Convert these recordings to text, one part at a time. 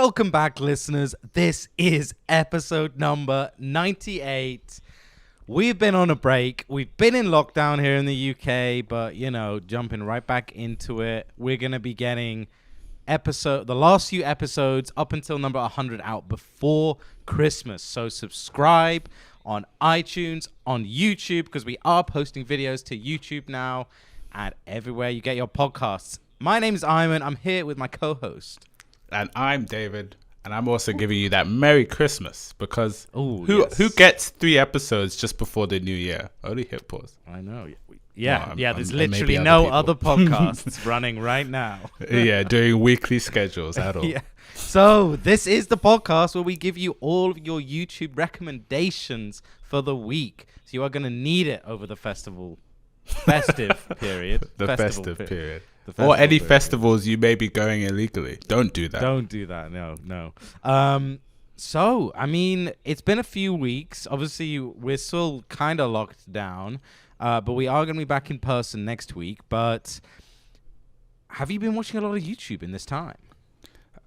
Welcome back, listeners. This is episode number 98. We've been on a break. We've been in lockdown here in the UK, but, jumping right back into it, we're going to be getting the last few episodes up until number 100 out before Christmas. So subscribe on iTunes, on YouTube, because we are posting videos to YouTube now and everywhere you get your podcasts. My name is Iman. I'm here with my co-host. And I'm David, and I'm also giving you that Merry Christmas because who gets 3 episodes just before the new year? Only Hit Pause. I know. There's literally no other podcasts running right now. Yeah, doing weekly schedules at all. Yeah. So this is the podcast where we give you all of your YouTube recommendations for the week. So you are going to need it over the festive period. The festive period. Or any festivals you may be going illegally. Don't do that. Don't do that. No. So, it's been a few weeks. Obviously, we're still kind of locked down. But we are going to be back in person next week. But have you been watching a lot of YouTube in this time?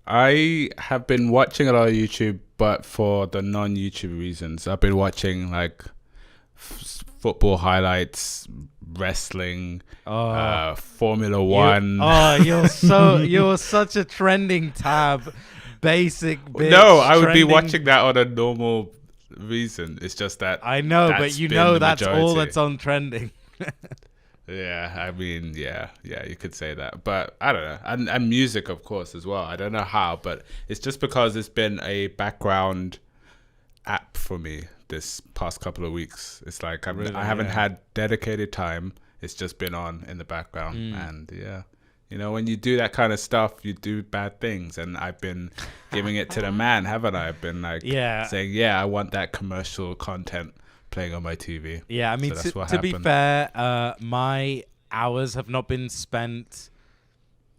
I have been watching a lot of YouTube, but for the non-YouTube reasons. I've been watching football highlights, wrestling, Formula One. You're such a trending tab, basic bitch. No, I would be watching that on a normal reason. It's just that I know, but that's all that's on trending. Yeah, you could say that, but I don't know. And music, of course, as well. I don't know how, but it's just because it's been a background app for me this past couple of weeks. It's like I haven't had dedicated time. It's just been on in the background. And when you do that kind of stuff, you do bad things. And I've been giving it to the man, haven't I? I've been saying, I want that commercial content playing on my TV. Yeah, to be fair, my hours have not been spent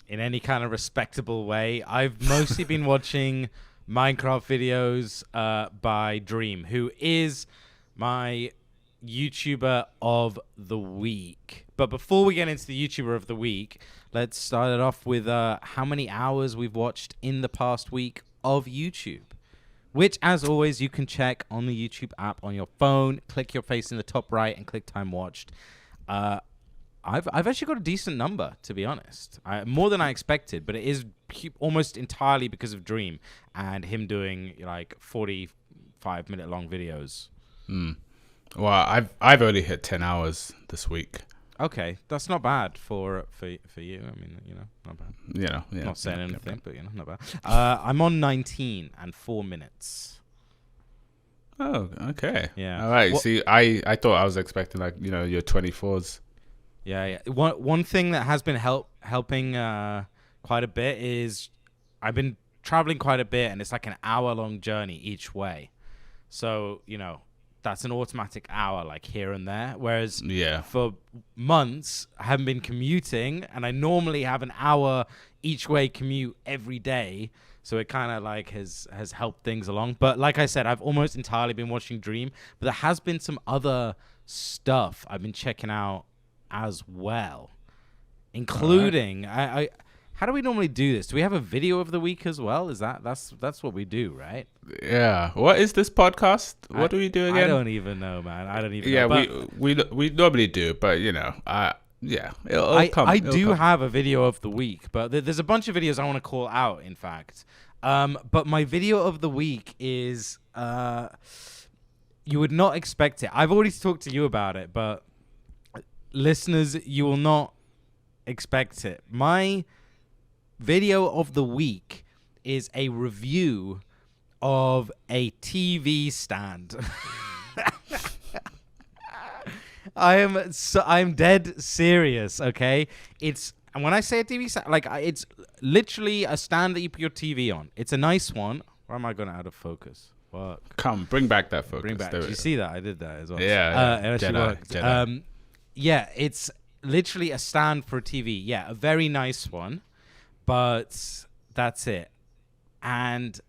in any kind of respectable way. I've mostly been watching Minecraft videos by Dream, who is my YouTuber of the week. But before we get into the YouTuber of the week, let's start it off with how many hours we've watched in the past week of YouTube, which, as always, you can check on the YouTube app on your phone. Click your face in the top right and click time watched. I've actually got a decent number, to be honest. More than I expected, but it is almost entirely because of Dream and him doing 45-minute long videos. Well, I've only hit 10 hours this week. Okay, that's not bad for you. Not bad. Not saying anything, but not bad. I'm on 19 and 4 minutes. Oh, okay. Yeah. All right. See, I thought I was expecting your 24s. Yeah. One thing that has been helping quite a bit is I've been traveling quite a bit, and it's like an hour-long journey each way. So, that's an automatic hour here and there. Whereas for months, I haven't been commuting, and I normally have an hour each way commute every day. So it kind of has helped things along. But like I said, I've almost entirely been watching Dream, but there has been some other stuff I've been checking out as well, including how do we normally do this? Do we have a video of the week as well? That's what we do, right? Yeah. What is this podcast? What do we do again? I don't even know, man. I don't even know. Yeah, we normally do, but it'll come. I do have a video of the week, but there's a bunch of videos I want to call out, in fact. But my video of the week is you would not expect it. I've already talked to you about it, but listeners, you will not expect it. My video of the week is a review of a TV stand. I'm dead serious, okay? And when I say a TV stand, it's literally a stand that you put your TV on. It's a nice one. Or am I going out of focus? What? Come, bring back that focus. Bring back. Did you see that? I did that as well. Yeah. It actually worked. Jedi. It's literally a stand for a TV. Yeah, a very nice one. But that's it. And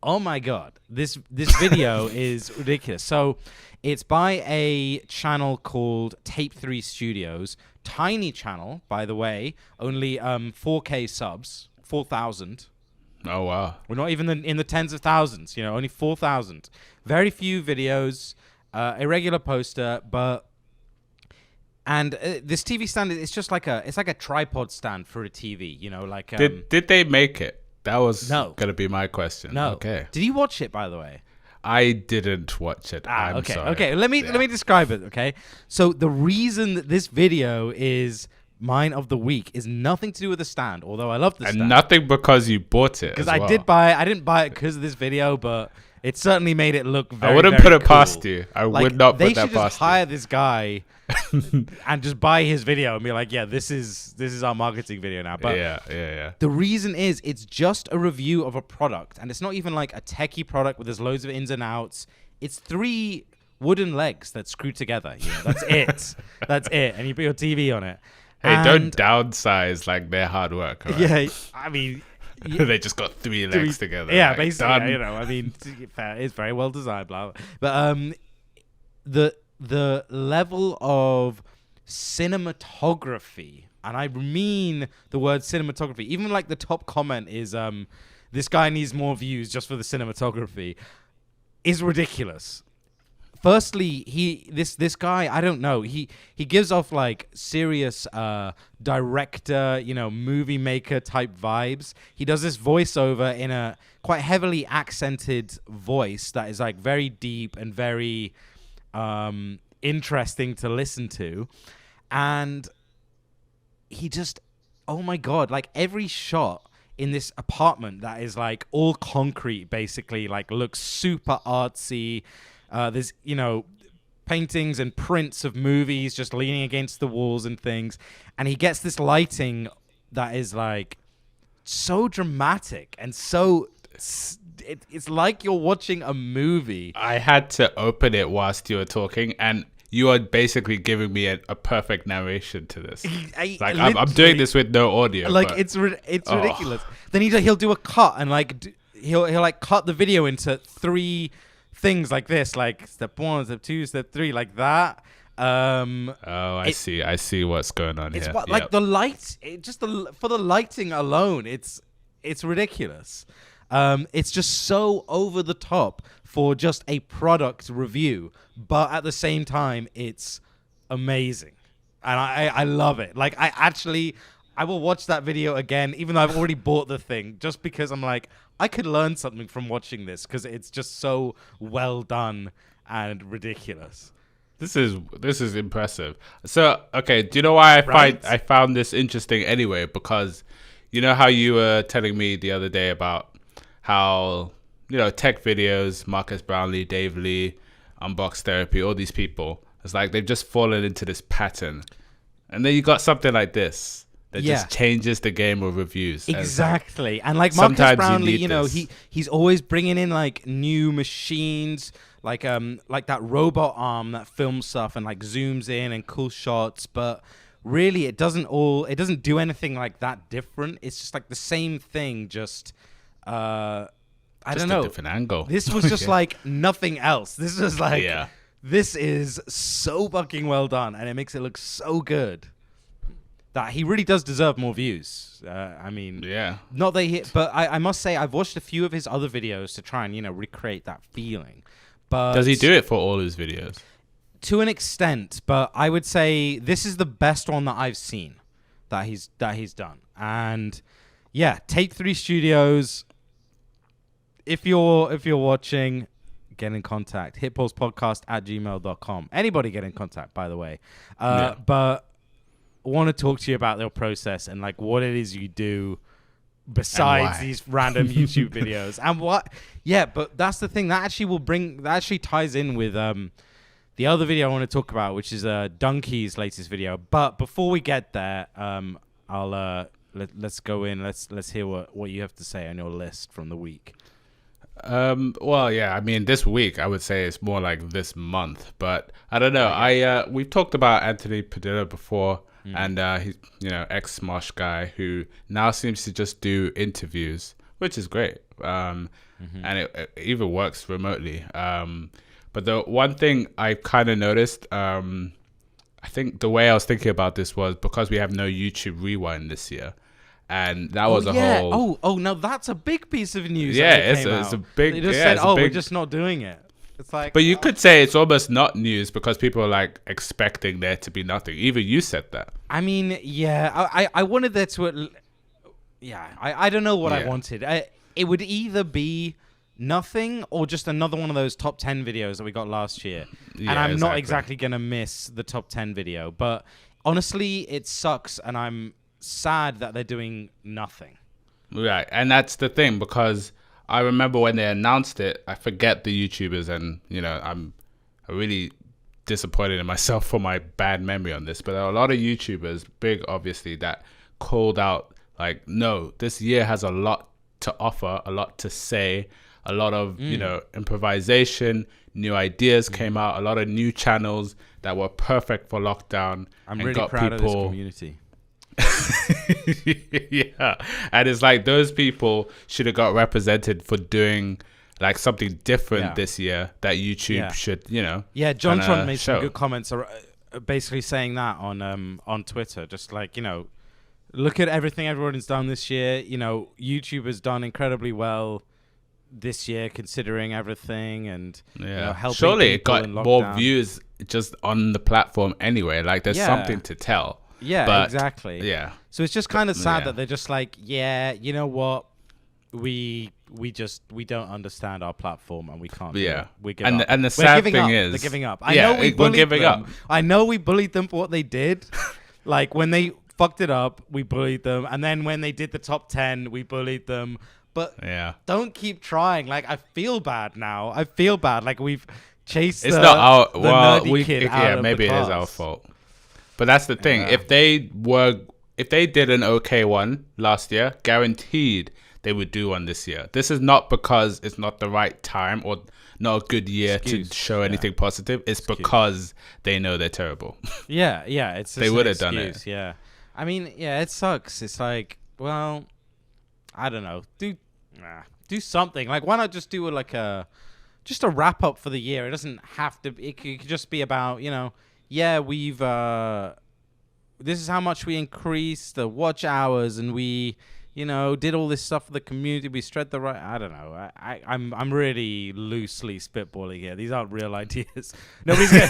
oh my god, this video is ridiculous. So it's by a channel called Tape 3 Studios. Tiny channel, by the way. Only 4K subs, 4,000. Oh wow. We're not even in the tens of thousands. Only 4,000. Very few videos. Irregular poster, and this TV stand is just like a tripod stand for a TV. Did they make it? That was No. gonna be my question. No. Okay. Did you watch it, by the way? I didn't watch it. I'm okay. sorry. Okay. Let me describe it. Okay. So the reason that this video is mine of the week is nothing to do with the stand, although I love the stand. And nothing because you bought it. Because I didn't buy it because of this video, but it certainly made it look very, I wouldn't very put it cool. past you. I would not put that past you. They should just hire this guy and just buy his video and be like, yeah, this is our marketing video now. But yeah. the reason is it's just a review of a product, and it's not even like a techie product where there's loads of ins and outs. It's 3 wooden legs that screw together. That's it. That's it. And you put your TV on it. Hey, don't downsize like their hard work. Right? Yeah, I mean, they just got 3 legs together. Yeah, like, basically. done. I mean, it's very well designed, blah, blah. But the level of cinematography, and I mean the word cinematography. Even like the top comment is, "This guy needs more views just for the cinematography," is ridiculous. Firstly, this guy, I don't know. He gives off like serious director, movie maker type vibes. He does this voiceover in a quite heavily accented voice that is like very deep and very interesting to listen to. And he just, oh my God, like every shot in this apartment that is like all concrete, basically, like looks super artsy. There's, paintings and prints of movies just leaning against the walls and things. And he gets this lighting that is like so dramatic and so it's like you're watching a movie. I had to open it whilst you were talking, and you are basically giving me a perfect narration to this. I'm doing this with no audio. Like it's ridiculous. Then he'll do a cut and like he'll like cut the video into 3 things like this, like step 1, step 2, step 3, like that. I see what's going on here. It's like the light, for the lighting alone, it's ridiculous. It's just so over the top for just a product review, but at the same time, it's amazing, and I love it. Like I will watch that video again, even though I've already bought the thing, just because I'm like, I could learn something from watching this because it's just so well done and ridiculous. This is impressive. So, okay, do you know why I found this interesting anyway? Because you know how you were telling me the other day about how, tech videos, Marcus Brownlee, Dave Lee, Unbox Therapy, all these people, it's like they've just fallen into this pattern. And then you got something like this that just changes the game of reviews. Exactly. And like Marcus Brownlee, he's always bringing in like new machines, like that robot arm that films stuff and like zooms in and cool shots, but really it doesn't do anything like that different. It's just like the same thing, just I don't know, a different angle. This was just like nothing else. This was like this is so fucking well done, and it makes it look so good that he really does deserve more views. I mean, not that but I must say I've watched a few of his other videos to try and recreate that feeling. But does he do it for all his videos? To an extent, but I would say this is the best one that I've seen that he's done. And yeah, Take 3 Studios. If you're watching, get in contact. hitpausePodcast@gmail.com. Anybody get in contact, by the way. But want to talk to you about their process and like what it is you do besides these random YouTube videos and what. Yeah, but that's the thing that actually ties in with the other video I want to talk about, which is DUNKEY's latest video. But before we get there, let's go in. Let's hear what you have to say on your list from the week. Well, yeah, I mean, this week I would say it's more like this month, but I don't know. We've talked about Anthony Padilla before, and he's ex-Smosh guy who now seems to just do interviews, which is great. And it even works remotely. But the one thing I kind of noticed, I think the way I was thinking about this was because we have no YouTube Rewind this year, and that was a whole. Oh, now that's a big piece of news. Yeah, it's a big. They just yeah, said, it's a big, we're just not doing it. It's like, but you could say it's almost not news because people are like expecting there to be nothing. Even you said that. I mean, yeah, I wanted there to. I don't know what I wanted. It would either be nothing or just another one of those top 10 videos that we got last year. Yeah, and I'm not exactly going to miss the top 10 video. But honestly, it sucks. And I'm sad that they're doing nothing. Right. And that's the thing, because I remember when they announced it, I forget the YouTubers, and, you know, I'm really disappointed in myself for my bad memory on this. But there are a lot of YouTubers, big obviously, that called out, like, no, this year has a lot to offer, a lot to say, a lot of, you know, improvisation, new ideas came out, a lot of new channels that were perfect for lockdown. I'm really proud of this community. Yeah. And it's like those people should have got represented for doing like something different this year that YouTube should, you know. Yeah, John Tron made some good comments basically saying that on Twitter. Just like, you know, look at everything everyone's done this year. You know, YouTube has done incredibly well this year considering everything, and you know, helping surely it people got more views just on the platform anyway. Like there's something to tell. Yeah, but, exactly. Yeah. So it's just kind of sad that they're just like, yeah, you know what, we don't understand our platform and we can't. Yeah, we give up. And the sad thing is they're giving up. I know we're giving up. I know we bullied them for what they did. Like when they fucked it up, we bullied them, and then when they did the top 10, we bullied them. But don't keep trying. Like I feel bad now. I feel bad. Like we've chased. It's not our. Nerdy kid out maybe of the it class. is our fault. But that's the thing. If they did an okay one last year, guaranteed they would do one this year. This is not because it's not the right time or not a good year to show anything positive. It's because they know they're terrible. Yeah. It's they would have done it. Yeah. I mean, yeah, it sucks. It's like, well, I don't know. Do something. Like, why not just do just a wrap up for the year? It doesn't have to. It could just be about, you know, we've this is how much we increased the watch hours, and we, you know, did all this stuff for the community. We spread the right. I don't know. I'm really loosely spitballing here. These aren't real ideas. Nobody's gonna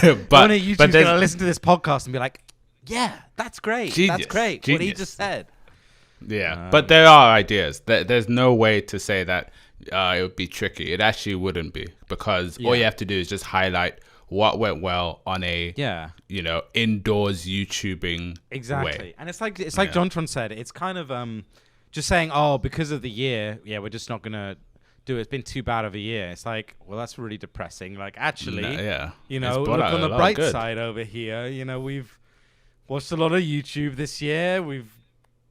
YouTube's gonna listen to this podcast and be like, yeah, that's great. That's great. Genius. What he just said. Yeah, but there are ideas. There's no way to say that it would be tricky. It actually wouldn't be, because all you have to do is just highlight what went well on a you know, indoors YouTubing way. And it's like John Tron said, it's kind of just saying, oh, because of the year, we're just not gonna do it. It's been too bad of a year. It's like, well, that's really depressing. Like actually, you know, look on the bright side over here. You know, we've watched a lot of YouTube this year.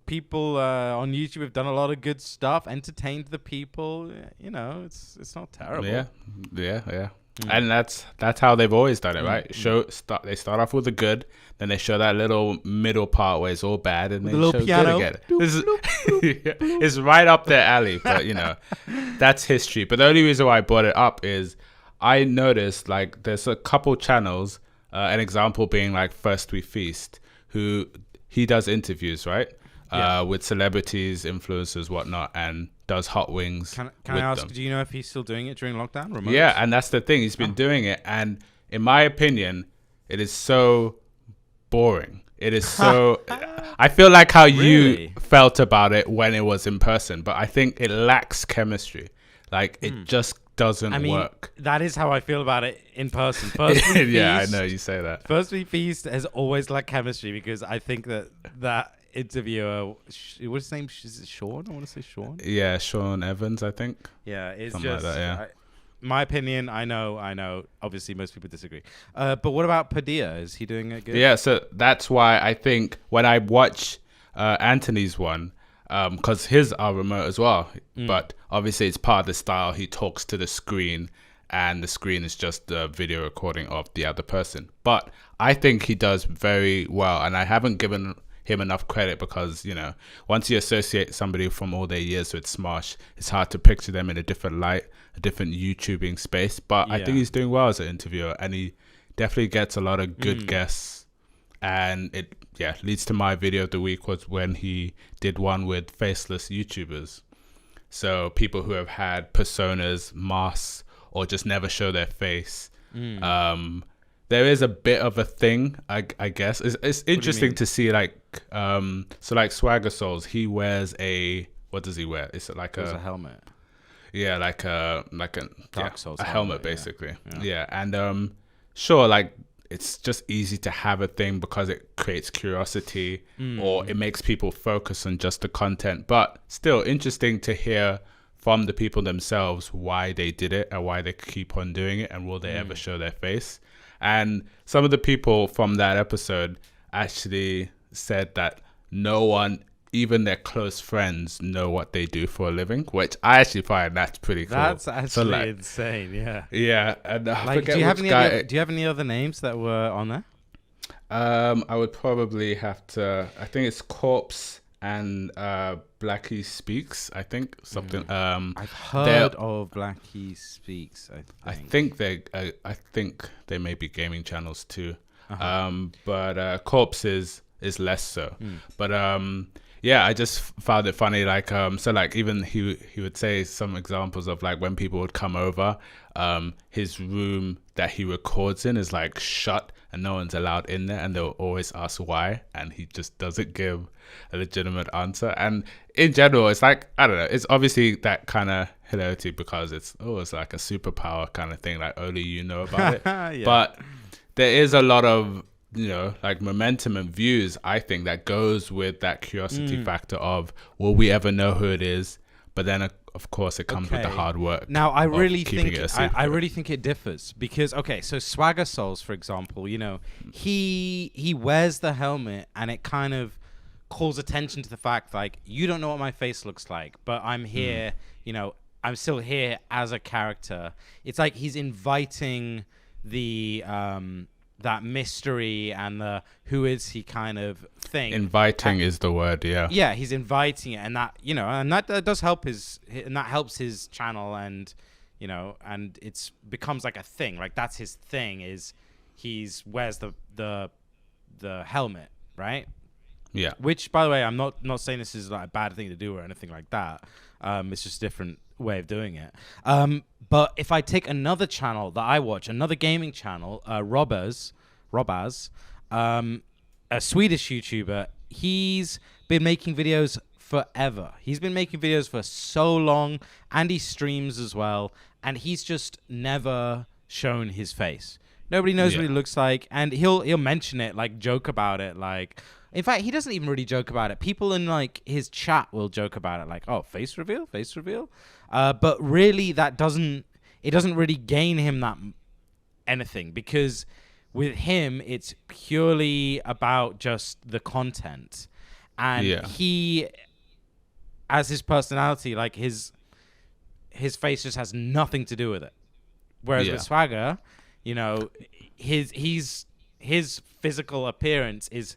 People on YouTube have done a lot of good stuff, entertained the people. You know, it's not terrible. Yeah. And that's how they've always done it, right? They start off with the good, then they show that little middle part where it's all bad, and they show piano. good again. It's right up their alley, but you know, that's history. But the only reason why I brought it up is I noticed like there's a couple channels. An example being like First We Feast, who he does interviews, right? With celebrities, influencers, whatnot, and does hot wings. Can I ask, do you know if he's still doing it during lockdown? Remote? Yeah, and that's the thing. He's been doing it, and in my opinion, it is so boring. It is so... I feel like how you felt about it when it was in person, but I think it lacks chemistry. Like, it just doesn't work. That is how I feel about it in person. First We Feast, I know you say that. First We Feast has always lacked chemistry, because I think that interviewer, what's his name? Is it Sean? I want to say Sean. Yeah, Sean Evans, I think. Yeah, it's something just like that, my opinion. I know. Obviously, most people disagree. But what about Padilla? Is he doing it good? Yeah, so that's why I think when I watch Anthony's one, because his are remote as well, but obviously it's part of the style. He talks to the screen, and the screen is just the video recording of the other person. But I think he does very well, and I haven't given him enough credit, because, you know, once you associate somebody from all their years with Smosh, it's hard to picture them in a different light, a different YouTubing space. But I think he's doing well as an interviewer, and he definitely gets a lot of good guests and it leads to my video of the week was when he did one with faceless YouTubers. So people who have had personas, masks, or just never show their face. There is a bit of a thing, I guess. It's interesting to see, like, so like Swagger Souls, he wears what does he wear? It's like a helmet. Yeah, like a Dark Souls a helmet basically. Yeah. And sure, like, it's just easy to have a thing because it creates curiosity or it makes people focus on just the content. But still interesting to hear from the people themselves why they did it and why they keep on doing it and will they ever show their face. And some of the people from that episode actually said that no one, even their close friends, know what they do for a living, which I actually find that's pretty cool. That's actually insane, yeah. Yeah, and like, do you have any other names that were on there? I would probably have to. I think it's Corpse and Blackie Speaks. I think something. I've heard of Blackie Speaks. I think they may be gaming channels too. But Corpse is less so. But yeah, I just found it funny. Like, so like even he would say some examples of like when people would come over, his room that he records in is like shut and no one's allowed in there, and they'll always ask why, and he just doesn't give a legitimate answer. And in general, it's like, I don't know, it's obviously that kind of hilarity because it's like a superpower kind of thing, like only you know about it. Yeah. But there is a lot of, you know, like momentum and views, I think, that goes with that curiosity factor of, will we ever know who it is? But then of course it comes with the hard work. Now I really think it differs because, okay, so Swagger Souls, for example, you know, he wears the helmet and it kind of calls attention to the fact, like, you don't know what my face looks like, but I'm here, you know, I'm still here as a character. It's like he's inviting the that mystery and the who is he kind of thing. Inviting is the word, yeah. Yeah, he's inviting it, and that, you know, and that does help helps his channel, and, you know, and it's becomes like a thing. Like, that's his thing, is he's wears the helmet, right? Yeah. Which, by the way, I'm not saying this is like a bad thing to do or anything like that. It's just a different way of doing it. But if I take another channel that I watch, another gaming channel, Robaz, a Swedish YouTuber, he's been making videos forever. He's been making videos for so long, and he streams as well, and he's just never shown his face. Nobody knows what he looks like, and he'll mention it, like, joke about it, like, in fact, he doesn't even really joke about it. People in, like, his chat will joke about it, like, oh, face reveal. But really, it doesn't really gain him that anything, because with him, it's purely about just the content. And he, as his personality, like, his face just has nothing to do with it. Whereas with Swagger, you know, his physical appearance is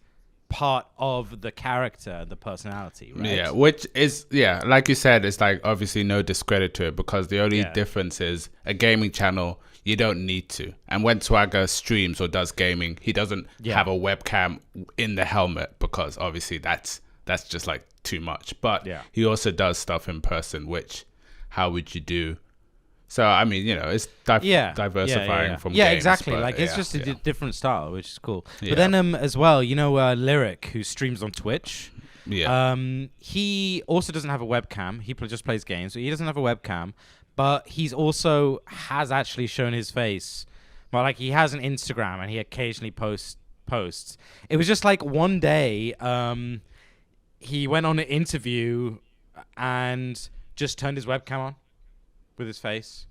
part of the character, the personality, right? Yeah, which is, like you said, it's like obviously no discredit to it, because the only difference is a gaming channel, you don't need to. And when Swagger streams or does gaming, he doesn't have a webcam in the helmet, because obviously that's just like too much. But he also does stuff in person, which how would you do? So, I mean, you know, it's diversifying from games, exactly. But, like, it's just a different style, which is cool. Yeah. But then as well, you know, Lyric, who streams on Twitch, he also doesn't have a webcam. He just plays games, so he doesn't have a webcam. But he's also has actually shown his face. Well, like, he has an Instagram, and he occasionally posts. It was just like one day, he went on an interview and just turned his webcam on with his face.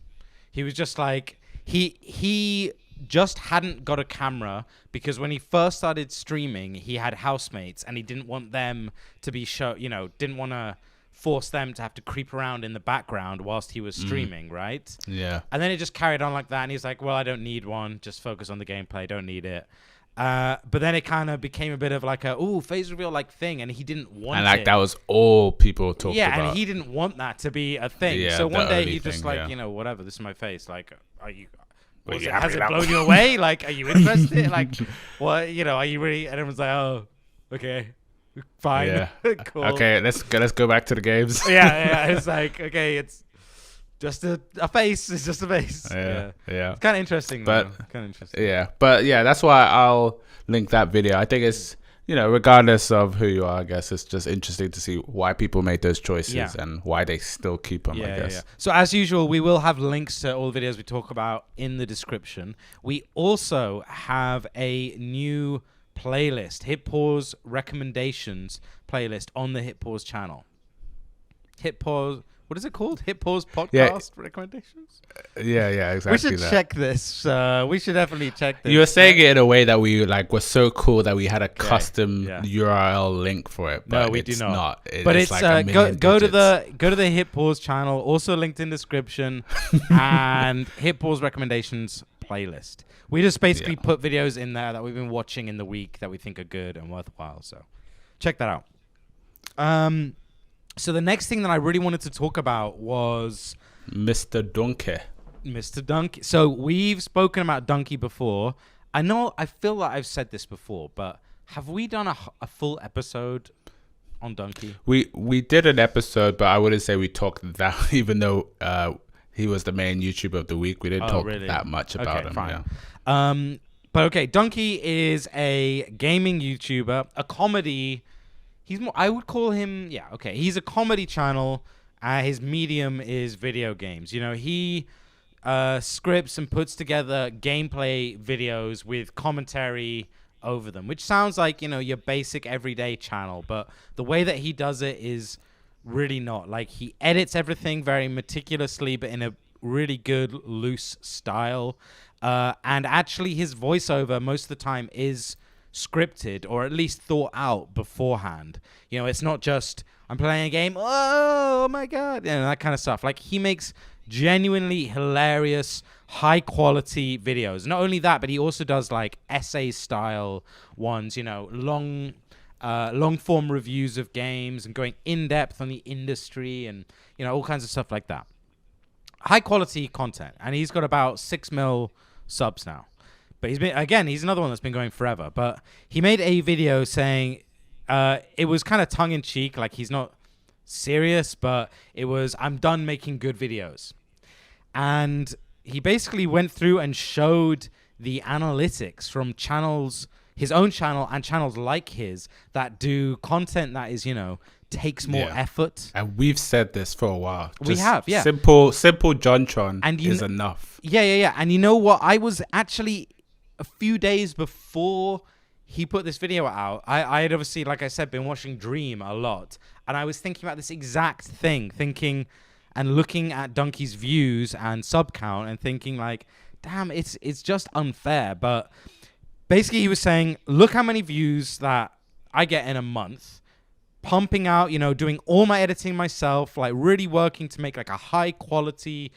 He was just like, he just hadn't got a camera, because when he first started streaming, he had housemates, and he didn't want them to be didn't want to force them to have to creep around in the background whilst he was streaming, right? Yeah. And then it just carried on like that, and he's like, well, I don't need one, just focus on the gameplay, don't need it. But then it kind of became a bit of like a face reveal like thing, and he didn't want it. And like that was all people talked about. Yeah, and he didn't want that to be a thing. Yeah, so one day he just thing, like, you know, whatever, this is my face. Like, Has it blown you away? Like, are you interested? Like, what, are you really? And everyone's like, oh, okay, fine, Yeah. cool. Okay, let's go back to the games. yeah. It's like, okay, it's just a face. It's just a face. Yeah. It's kind of interesting, But kind of interesting. yeah, but yeah, that's why I'll link that video. I think it's regardless of who you are, I guess it's just interesting to see why people made those choices and why they still keep them. I guess. Yeah. So as usual, we will have links to all the videos we talk about in the description. We also have a new playlist, Hit Pause Recommendations playlist on the Hit Pause channel. Hit Pause. What is it called? Hit Pause Podcast Recommendations? Yeah, exactly. We should check this. We should definitely check this. You were saying it in a way that we were so cool that we had a custom URL link for it. But no, we do not. But it's like go to the Hit Pause channel, also linked in description, and Hit Pause Recommendations playlist. We just basically put videos in there that we've been watching in the week that we think are good and worthwhile. So check that out. So the next thing that I really wanted to talk about was Mr. DUNKEY. Mr. DUNKEY. So we've spoken about DUNKEY before. I feel like I've said this before, but have we done a full episode on DUNKEY? We did an episode, but I wouldn't say we talked that, even though he was the main YouTuber of the week. We didn't talk that much about him. Fine. Yeah. But okay, DUNKEY is a gaming YouTuber, a comedy. I would call him, he's a comedy channel. His medium is video games. He scripts and puts together gameplay videos with commentary over them, which sounds like, your basic everyday channel. But the way that he does it is really not. Like, he edits everything very meticulously, but in a really good, loose style. And actually, his voiceover most of the time is scripted or at least thought out beforehand. It's not just I'm playing a game, oh my god, that kind of stuff. Like, he makes genuinely hilarious, high quality videos. Not only that, but he also does like essay style ones, long form reviews of games and going in depth on the industry and all kinds of stuff like that. High quality content, and he's got about 6 mil subs now. But he's another one that's been going forever. But he made a video saying it was kind of tongue in cheek, like he's not serious, but it was, I'm done making good videos. And he basically went through and showed the analytics from channels, his own channel and channels like his, that do content that is, takes more effort. And we've said this for a while. We have. Simple JonTron is enough. Yeah. And you know what? I was actually, a few days before he put this video out, I had obviously, like I said, been watching Dream a lot. And I was thinking about this exact thing, thinking and looking at DUNKEY's views and sub count and thinking like, damn, it's just unfair. But basically he was saying, look how many views that I get in a month, pumping out, doing all my editing myself, like really working to make like a high quality,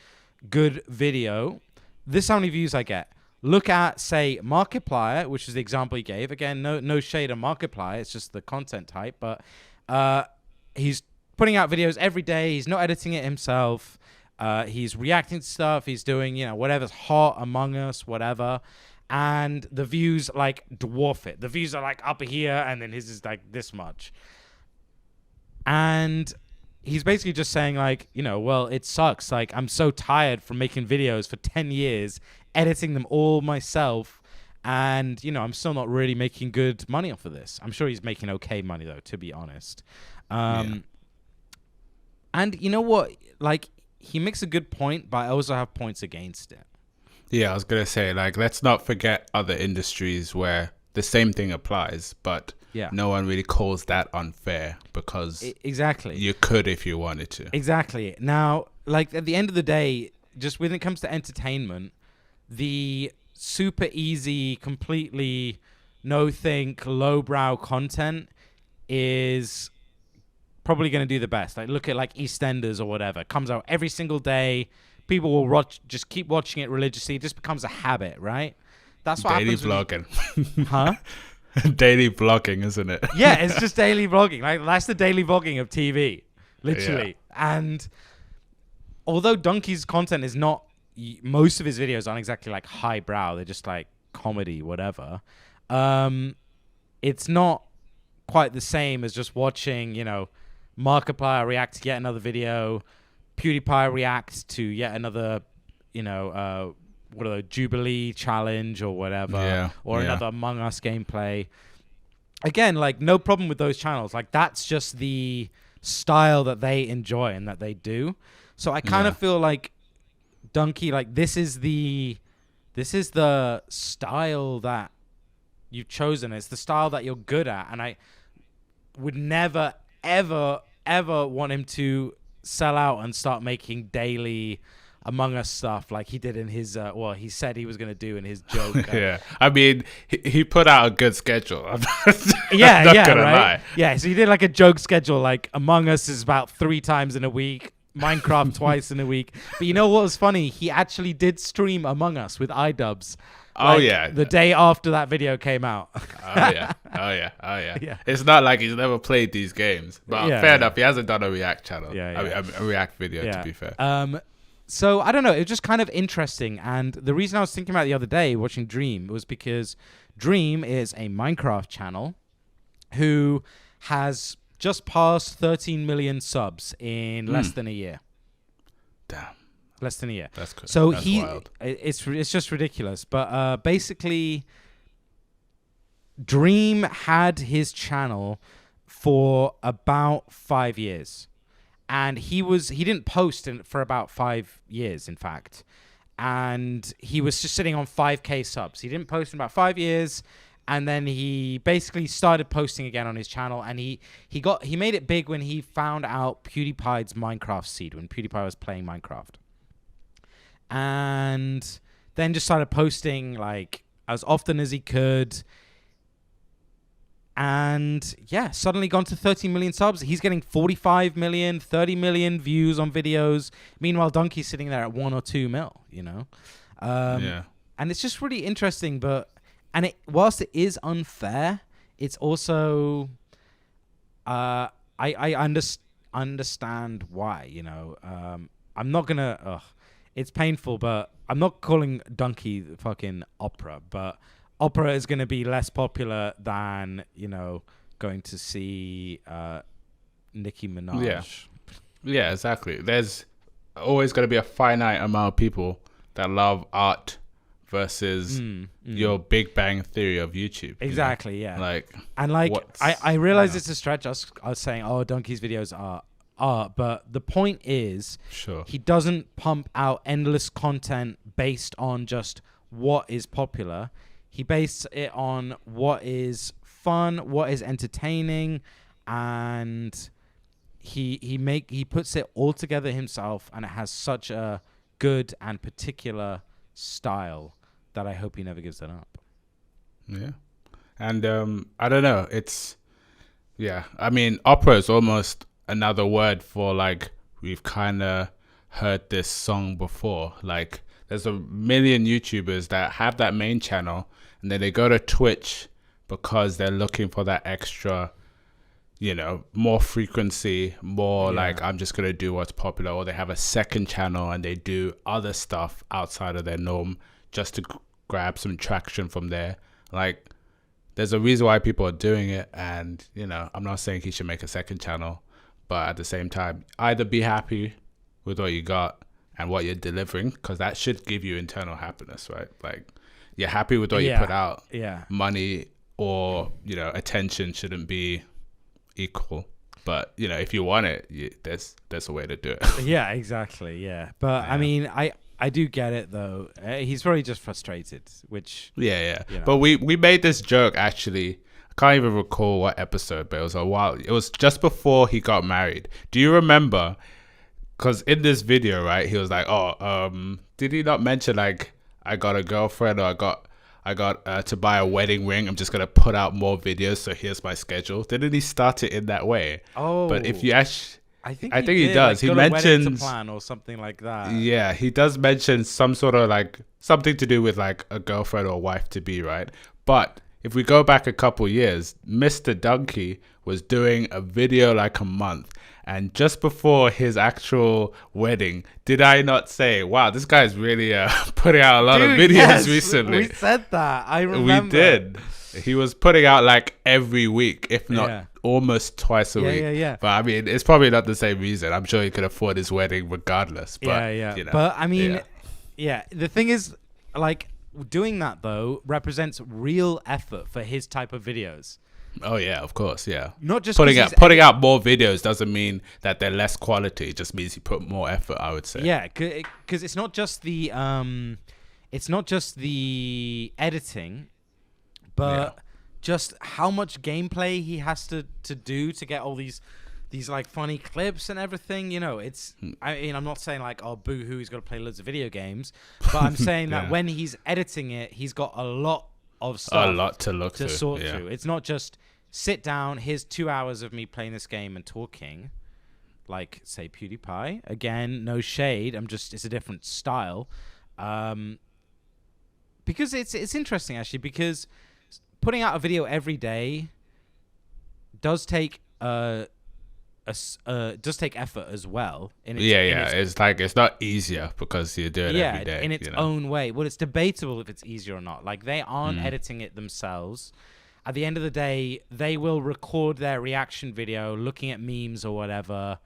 good video. This is how many views I get. Look at, say, Markiplier, which is the example he gave. Again, no shade on Markiplier. It's just the content type. But he's putting out videos every day. He's not editing it himself. He's reacting to stuff. He's doing, whatever's hot, Among Us, whatever. And the views, like, dwarf it. The views are, like, up here, and then his is, like, this much. And he's basically just saying, like, well, it sucks. Like, I'm so tired from making videos for 10 years, editing them all myself, and I'm still not really making good money off of this. I'm sure he's making okay money though, to be honest. And you know what, like, he makes a good point, but I also have points against it. I was gonna say, like, let's not forget other industries where the same thing applies, but no one really calls that unfair, because exactly, you could if you wanted to. Exactly. Now, like, at the end of the day, just when it comes to entertainment, the super easy, completely no-think, lowbrow content is probably going to do the best. Like, look at like EastEnders or whatever. It comes out every single day. People will just keep watching it religiously. It just becomes a habit, right? That's what daily happens. Vlogging. Huh? Daily vlogging, isn't it? Yeah, it's just daily vlogging. Like, that's the daily vlogging of TV, literally. And although DUNKEY's content is not most of his videos aren't exactly like highbrow. They're just like comedy, whatever. It's not quite the same as just watching, Markiplier react to yet another video, PewDiePie react to yet another, what are the Jubilee challenge or whatever, or another Among Us gameplay. Again, like, no problem with those channels. Like, that's just the style that they enjoy and that they do. So I kind of feel like DUNKEY, like, this is the style that you've chosen. It's the style that you're good at, and I would never, ever, ever want him to sell out and start making daily Among Us stuff like he did in his he said he was going to do in his joke. I mean, he put out a good schedule. I'm not gonna right? lie. Yeah, so he did like a joke schedule, like Among Us is about 3 times in a week, Minecraft twice in a week. But you know what was funny? He actually did stream Among Us with iDubbbz. The day after that video came out. Oh yeah. It's not like he's never played these games, but fair enough. He hasn't done a React channel. A React video, to be fair. So I don't know. It was just kind of interesting, and the reason I was thinking about it the other day watching Dream was because Dream is a Minecraft channel who has just passed 13 million subs in less than a year. Damn. Less than a year. That's cool. So That's wild. It's just ridiculous. But basically, Dream had his channel for about 5 years, and he didn't post for about 5 years, in fact, and he was just sitting on 5K subs. He didn't post in about 5 years, and then he basically started posting again on his channel, and he made it big when he found out PewDiePie's Minecraft seed, when PewDiePie was playing Minecraft. And then just started posting like as often as he could. And suddenly gone to 13 million subs. He's getting 45 million, 30 million views on videos. Meanwhile, DUNKEY's sitting there at 1 or 2 mil, And it's just really interesting. Whilst it is unfair, it's also, I understand why, I'm not going to, it's painful, but I'm not calling DUNKEY fucking opera, but opera is going to be less popular than, going to see Nicki Minaj. Yeah, exactly. There's always going to be a finite amount of people that love art versus your Big Bang Theory of YouTube. Exactly, yeah. I realize it's a stretch. I was saying, DUNKEY's videos are art, but the point is, he doesn't pump out endless content based on just what is popular. He bases it on what is fun, what is entertaining, and he puts it all together himself, and it has such a good and particular style that I hope he never gives that up. Yeah. And I don't know, I mean, opera is almost another word for, like, we've kind of heard this song before. Like, there's a million YouTubers that have that main channel, and then they go to Twitch because they're looking for that extra, more frequency, like, I'm just going to do what's popular. Or they have a second channel and they do other stuff outside of their norm just to grab some traction from there. Like, there's a reason why people are doing it. And, I'm not saying he should make a second channel, but at the same time, either be happy with what you got and what you're delivering, because that should give you internal happiness, right? Like, you're happy with what you put out. Yeah. Money or, attention shouldn't be equal. But, if you want it, there's a way to do it. Yeah, exactly. Yeah. But, I mean, I do get it, though. He's probably just frustrated, which... Yeah. But we made this joke, actually. I can't even recall what episode, but it was a while. It was just before he got married. Do you remember? Because in this video, right, he was like, did he not mention, like, I got a girlfriend, or I got to buy a wedding ring. I'm just going to put out more videos, so here's my schedule. Didn't he start it in that way? Oh. But if you actually... I think he does. Like, he mentions... a wedding to plan or something like that. Yeah, he does mention some sort of, like, something to do with, like, a girlfriend or wife to be, right? But if we go back a couple years, Mr. Dunkey was doing a video like a month. And just before his actual wedding, did I not say, wow, this guy's really putting out a lot of videos recently? We said that. I remember. We did. He was putting out like every week, if not almost twice a week. Yeah. But I mean, it's probably not the same reason. I'm sure he could afford his wedding regardless. But, you know, but I mean, the thing is, like, doing that though represents real effort for his type of videos. Oh yeah, of course, yeah. Not just putting out more videos doesn't mean that they're less quality. It just means he put more effort, I would say. Yeah, because it's not just the editing, but just how much gameplay he has to do to get all these like funny clips and everything. You know, it's. I mean, I'm not saying like, oh, boo-hoo, he's got to play loads of video games, but I'm saying that when he's editing it, he's got a lot of stuff to sort through. It's not just sit down, here's 2 hours of me playing this game and talking, like say PewDiePie. Again, no shade, it's a different style. Because it's interesting actually, because putting out a video every day does take effort as well. It's not easier because you do it every day. In its own way. Well, it's debatable if it's easier or not. Like, they aren't editing it themselves. At the end of the day, they will record their reaction video looking at memes or whatever.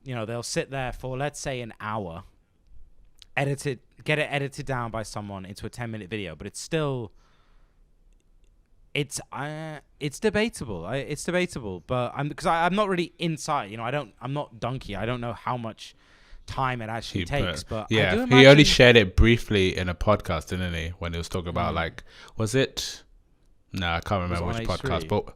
You know, they'll sit there for, let's say, an hour, get it edited down by someone into a 10-minute video, but it's still... It's debatable. It's debatable, but I'm not really inside. You know, I'm not Dunkey. I don't know how much time it actually takes. But yeah, I do imagine... he only shared it briefly in a podcast, didn't he? When he was talking about like, was it? No, I can't remember which podcast, but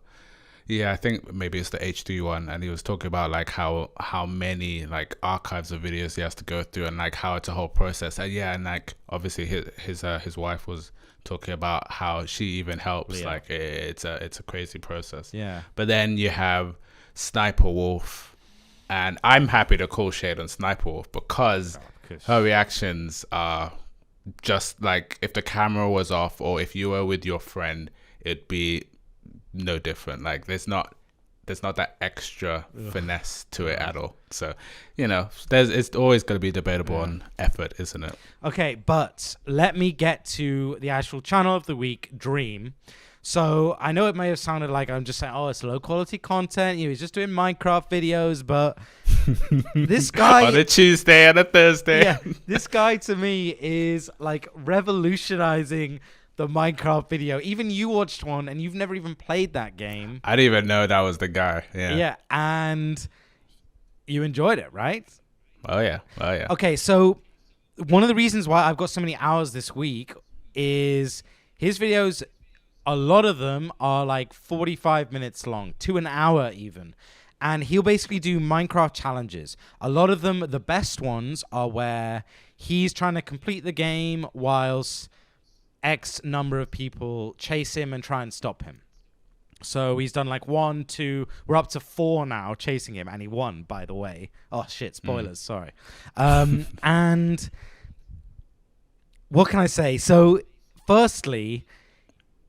yeah, I think maybe it's the H3 one, and he was talking about like how many like archives of videos he has to go through, and like how it's a whole process. And like obviously his wife was talking about how she even helps. Yeah. Like it's a crazy process. Yeah. But then you have Sniper Wolf, and I'm happy to call shade on Sniper Wolf because her reactions are just like if the camera was off or if you were with your friend, it'd be no different. Like there's not that extra finesse to it at all. So, you know, it's always going to be debatable on effort, isn't it? Okay, but let me get to the actual channel of the week, Dream. So I know it may have sounded like I'm just saying, oh, it's low quality content. You know, he's just doing Minecraft videos, but this guy on a Tuesday and a Thursday. Yeah, this guy to me is like revolutionizing the Minecraft video. Even you watched one and you've never even played that game. I didn't even know that was the guy. Yeah. Yeah, and you enjoyed it, right? Oh yeah. Okay, so one of the reasons why I've got so many hours this week is his videos, a lot of them are like 45 minutes long, to an hour even. And he'll basically do Minecraft challenges. A lot of them, the best ones, are where he's trying to complete the game whilst X number of people chase him and try and stop him. So he's done like 1, 2, we're up to 4 now chasing him, and he won, by the way. Oh shit, spoilers, sorry. And what can I say? So firstly,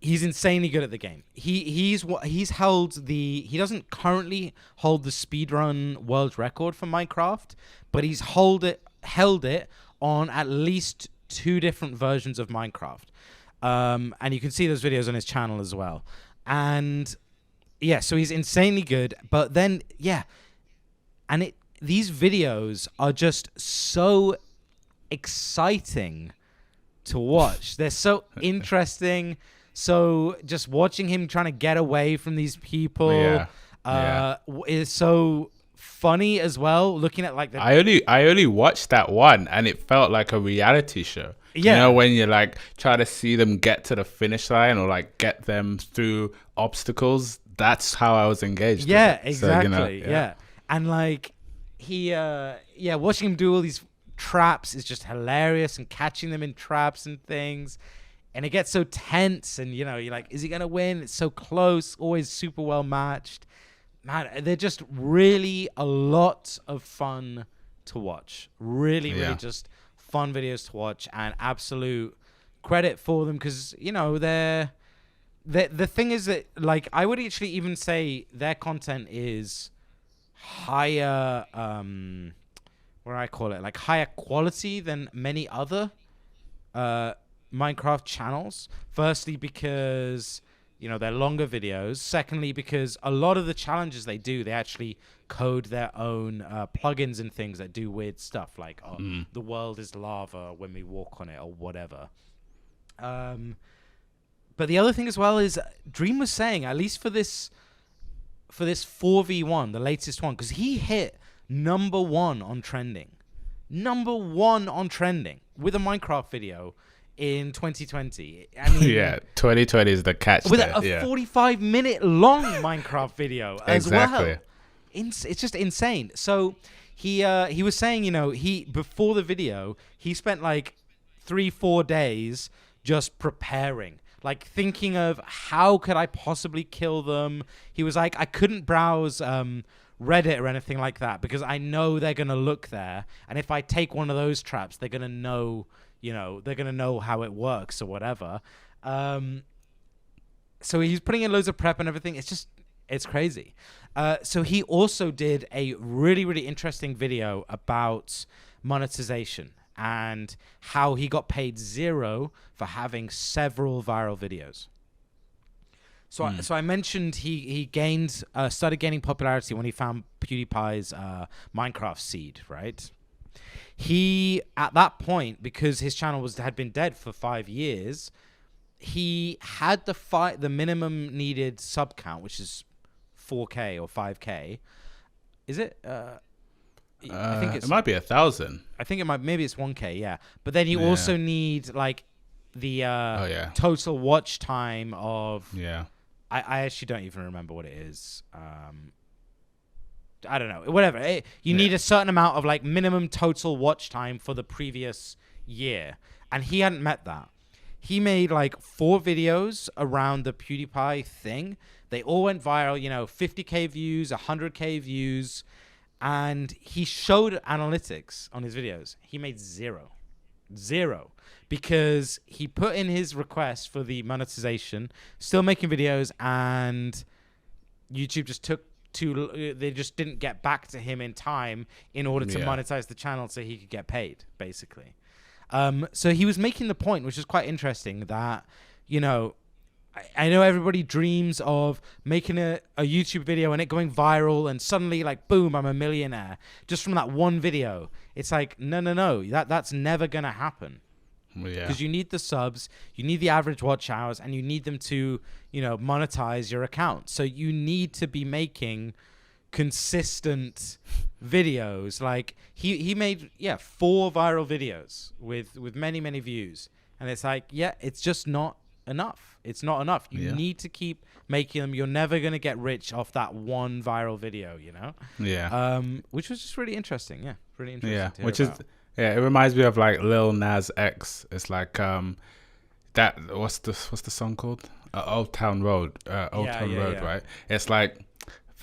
he's insanely good at the game. He doesn't currently hold the speedrun world record for Minecraft, but he's held it on at least 2 different versions of Minecraft. And you can see those videos on his channel as well. And yeah, so he's insanely good. But then, these videos are just so exciting to watch. They're so interesting. So just watching him trying to get away from these people is so funny as well. Looking at like I only watched that one, and it felt like a reality show. Yeah. You know, when you like try to see them get to the finish line or like get them through obstacles, that's how I was engaged. Yeah, exactly. So, you know, yeah. And like watching him do all these traps is just hilarious, and catching them in traps and things. And it gets so tense, and you know, you're like, is he gonna win? It's so close, always super well matched. Man, they're just really a lot of fun to watch. Really just fun videos to watch, and absolute credit for them, because you know they're the thing is that, like, I would actually even say their content is higher, what do I call it, like higher quality than many other Minecraft channels. Firstly, because they're longer videos. Secondly, because a lot of the challenges they do, they actually code their own plugins and things that do weird stuff, like the world is lava when we walk on it or whatever. But the other thing as well is Dream was saying, at least for this 4v1, the latest one, because he hit number one on trending with a Minecraft video in 2020. I mean, yeah, 2020 is the catch with there. a 45-minute long Minecraft video as Exactly. well. It's just insane. So he was saying, he before the video, he spent like 3-4 days just preparing, like thinking of how could I possibly kill them. He was like, I couldn't browse Reddit or anything like that because I know they're gonna look there, and if I take one of those traps, they're gonna know, they're gonna know how it works or whatever. So he's putting in loads of prep and everything. It's crazy. So he also did a really, really interesting video about monetization and how he got paid 0 for having several viral videos. So I mentioned he started gaining popularity when he found PewDiePie's Minecraft seed, right? He, at that point, because his channel had been dead for 5 years, he had the minimum needed sub count, which is 4K or 5K. Is it? I think it might be 1,000. I think maybe it's 1K, yeah. But then you also need like the total watch time of. Yeah. I actually don't even remember what it is. I don't know. Whatever. You need a certain amount of like minimum total watch time for the previous year, and he hadn't met that. He made like 4 videos around the PewDiePie thing. They all went viral. 50K views, 100K views. And he showed analytics on his videos. He made 0. Because he put in his request for the monetization, still making videos, and YouTube just they just didn't get back to him in time in order to monetize the channel so he could get paid, basically. So he was making the point, which is quite interesting, that, I know everybody dreams of making a YouTube video and it going viral and suddenly, like, boom, I'm a millionaire just from that one video. It's like, no, that's never going to happen. Because you need the subs, you need the average watch hours, and you need them to, monetize your account. So you need to be making consistent videos. Like, he made, 4 viral videos with many, many views. And it's like, it's just not enough. It's not enough. You need to keep making them. You're never going to get rich off that one viral video, Yeah. Which was just really interesting. Yeah. Really interesting. Yeah. To hear Which about. it reminds me of like Lil Nas X. It's like that. What's the song called? Old Town Road. Old Town Road, right? It's like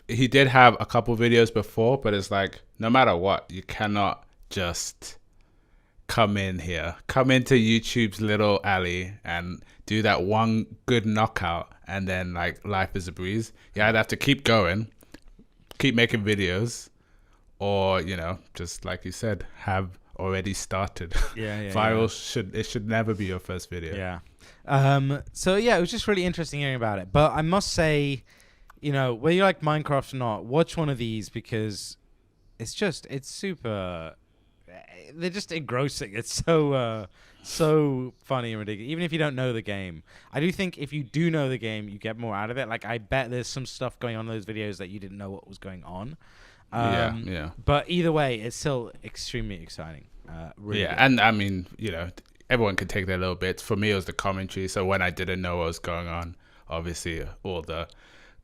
he did have a couple videos before, but it's like no matter what, you cannot just come into YouTube's little alley and do that one good knockout and then like life is a breeze. I'd have to keep going, keep making videos, or just like you said, have already started. Viral should never be your first video. So it was just really interesting hearing about it. But I must say, whether you like Minecraft or not, watch one of these because it's super. They're just engrossing. It's so funny and ridiculous. Even if you don't know the game, I do think if you do know the game, you get more out of it. Like, I bet there's some stuff going on in those videos that you didn't know what was going on. But either way, it's still extremely exciting. Really good. And I mean, everyone can take their little bits. For me, it was the commentary. So when I didn't know what was going on, obviously all the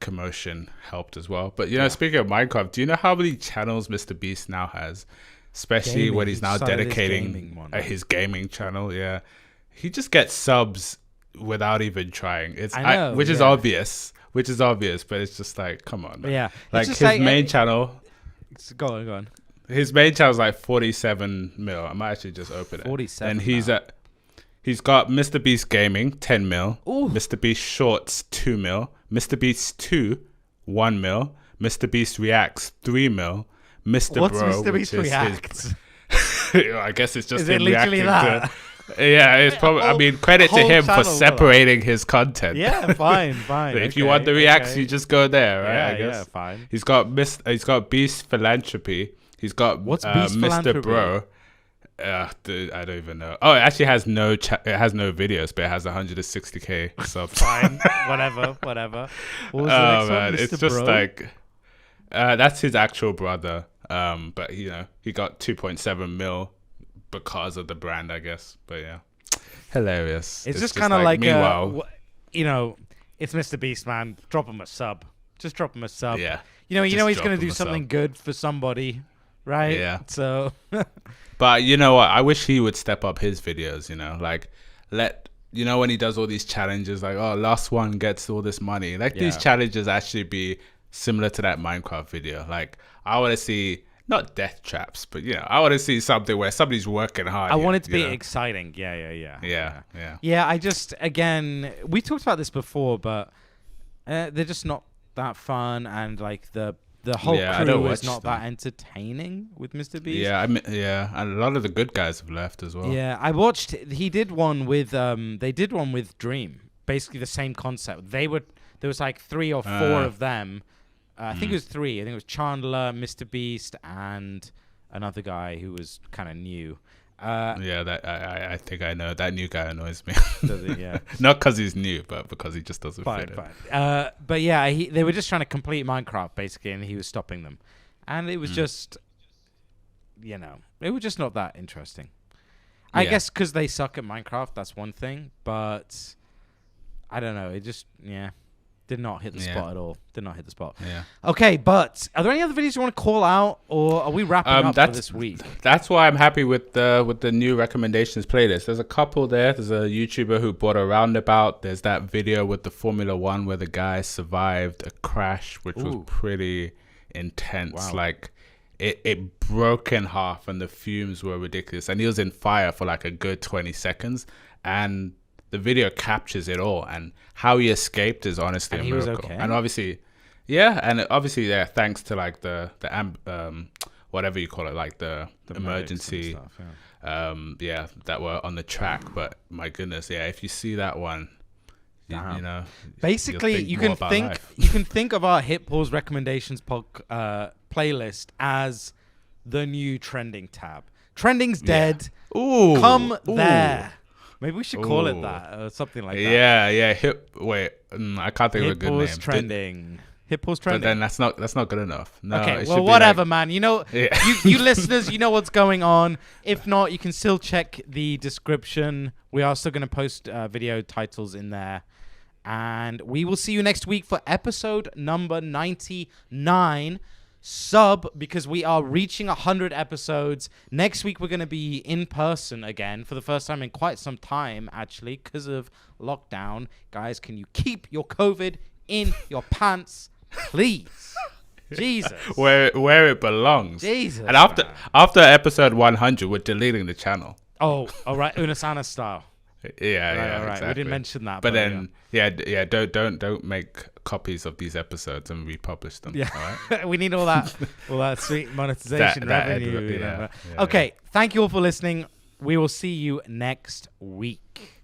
commotion helped as well. But speaking of Minecraft, do you know how many channels Mr. Beast now has? Especially when he's now dedicating his gaming channel. Yeah, he just gets subs without even trying. Which is obvious. But it's just like, come on. Man. Like his main channel. Go on. His main channel is like 47 mil. I might actually just open it. 47. And he's at He's got Mr. Beast Gaming, 10 mil. Ooh. Mr. Beast Shorts, 2 mil. Mr. Beast 2, 1 mil. Mr. Beast Reacts, 3 mil. Mr. What's Bro, Mr. Beast which is Reacts? I guess it's just Is it him literally reacting that? to. Yeah, it's probably. I mean, credit to whole him for channel, separating his content. Yeah, fine. If you want the reacts, okay. you just go there, right? Yeah, I guess. yeah, fine. He's got Beast Philanthropy. He's got What's Beast Mr. Philanthropy? Bro. Dude, I don't even know. Oh, it actually has it has no videos, but it has 160k subs. Fine, whatever. What was the next Oh one? man, Mr. it's just Bro? like that's his actual brother. But you know, he got 2.7 mil because of the brand, I guess. But yeah, hilarious. It's just kind of like meanwhile, you know, it's Mr. Beast, man. Drop him a sub. Just drop him a sub. yeah. You know Just he's drop gonna him do a something sub. good for somebody, right? Yeah. So. But you know what? I wish he would step up his videos. You know, like when he does all these challenges, like last one gets all this money. Like these challenges actually be similar to that Minecraft video. Like I want to see not death traps, but I want to see something where somebody's working hard. I want it to be exciting. Yeah. Yeah, I just, again, we talked about this before, but they're just not that fun, and like the whole crew is not that entertaining with Mr. Beast. Yeah, and a lot of the good guys have left as well. Yeah, I watched. He did one with. They did one with Dream. Basically the same concept. There was like 3 or 4 of them. I think it was 3. I think it was Chandler, Mr. Beast, and another guy who was kind of new. I think I know that new guy annoys me. Does he? Yeah. Not because he's new, but because he just doesn't fit in. But yeah, they were just trying to complete Minecraft basically, and he was stopping them, and it was just, it was just not that interesting. I guess because they suck at Minecraft, that's one thing, but I don't know. It just did not hit the spot at all. Did not hit the spot. Yeah. Okay, but are there any other videos you want to call out, or are we wrapping up for this week? That's why I'm happy with the new recommendations playlist. There's a couple there. There's a YouTuber who bought a roundabout. There's that video with the Formula One where the guy survived a crash, which was pretty intense. Wow. Like it broke in half, and the fumes were ridiculous. And he was in fire for like a good 20 seconds, and the video captures it all, and how he escaped is honestly a miracle. Was okay? And obviously, thanks to like the whatever you call it, like the emergency stuff, that were on the track. But my goodness, if you see that one, basically you can think of our Hit Pause recommendations playlist as the new trending tab. Trending's dead. Ooh, come there. Maybe we should call it that or something like that. Yeah. I can't think of a good name. Trending. Hit Pause Trending. But then that's not good enough. No, okay, well, whatever, man. You listeners, you know what's going on. If not, you can still check the description. We are still going to post video titles in there. And we will see you next week for episode number 99. Sub, because we are reaching 100 episodes. Next week we're going to be in person again for the first time in quite some time, actually, because of lockdown. Guys, can you keep your COVID in your pants, please? Jesus, where it belongs. Jesus. And after episode 100, we're deleting the channel. Oh, all right, Unasana style. Yeah, right. Exactly. We didn't mention that, but then don't make copies of these episodes and republish them. Yeah, all right? We need all that sweet monetization revenue. Okay, thank you all for listening. We will see you next week.